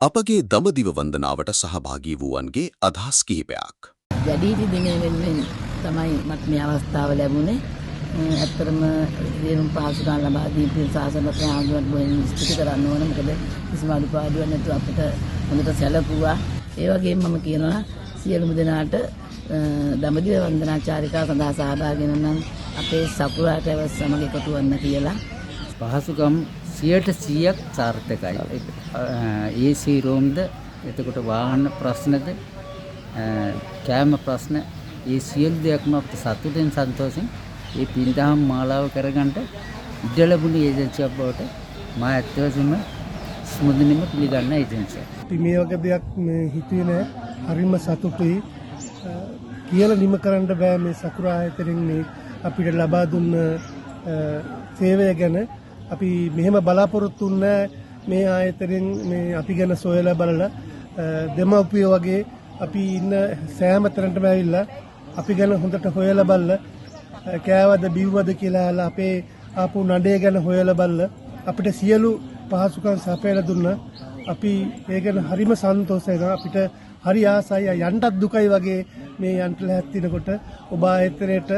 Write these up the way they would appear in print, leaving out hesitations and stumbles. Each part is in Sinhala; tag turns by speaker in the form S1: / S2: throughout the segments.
S1: අපගේ දඹදිව වන්දනාවට සහභාගී වූවන්ගේ අදහස් කිහිපයක්.
S2: වැඩිහිටි දිනය වෙනුවෙන් තමයි මට මේ අවස්ථාව ලැබුණේ. ඇත්තටම දිනුම් පහසුකම් ලබා දීපු ශාසනපති ආගමට බොහින් ස්තුති කරන්න ඕන. මොකද කිසිම අඩුපාඩුවක් නැතුව අපිට හොඳට සැලකුවා. ඒ වගේම මම කියනවා සියලුම දෙනාට දඹදිව වන්දනා චාරිකාව සඳහා සහභාගී වෙන නම් අපේ සකුරාට සමග එකතු වෙන්න කියලා.
S3: පහසුකම් 100% සාර්ථකයි. AC රෝම්ද, එතකොට වාහන ප්‍රශ්නද, කෑම ප්‍රශ්න, ඒ සියලු දෙයක්ම අපිට සතුටෙන් සන්තෝෂෙන් ඒ පින්දහම් මාලාව කරගන්න ඉඩ ලැබුණේ ඒජන්සියක් බවට මා ඇත්තටම ස්මුදිනින්ම පිළිගන්න ඒජන්සිය.
S4: අපි මේ වගේ දෙයක් හිතුවේ නෑ. හරිම සතුටුයි. කියලා නිම කරන්න බෑ මේ සකුරා ආයතනෙන් මේ අපිට ලබා දුන්න සේවය ගැන. අපි මෙහෙම බලාපොරොත්තු වෙන්නේ මේ ආයතනෙන් මේ අපි ගැන සොයලා බලලා දෙමව්පියෝ වගේ අපි ඉන්න සෑම තැනටම ඇවිල්ලා අපි ගැන හොඳට හොයලා බලලා කෑවද බිව්වද කියලා අහලා අපේ ආපු නඩේ ගැන හොයලා බලලා අපිට සියලු පහසුකම් සපයලා දුන්නා. අපි ඒ ගැන හරිම සන්තෝෂයි. අපිට හරි ආසයි. යන්නත් දුකයි වගේ මේ යන්ට ලැහැත්තිනකොට ඔබ ආයතනයට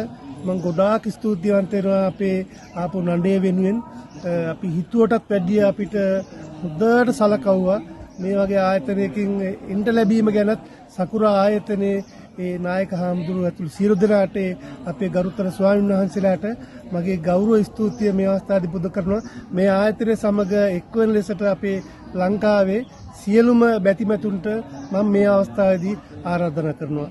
S4: මම ගොඩාක් ස්තුතිවන්ත වෙනවා අපේ ආපු නඩේ වෙනුවෙන්. අපි හිතුවටත් වැඩිය අපිට හොඳට සලකවුවා. මේ වගේ ආයතනයකින් ඉන්න ලැබීම ගැනත් සකුරා ආයතනයේ ඒ නායක හාමුදුරුවෝ ඇතුළු සියලු දෙනාට අපේ ගරුතර ස්වාමීන් වහන්සේලාට මගේ ගෞරව ස්තුතිය මේ අවස්ථාවේදී පුද කරනවා. මේ ආයතනය සමග එක්වන ලෙසට අපේ ලංකාවේ සියලුම බැතිමතුන්ට මම මේ අවස්ථාවේදී ආරාධනා කරනවා.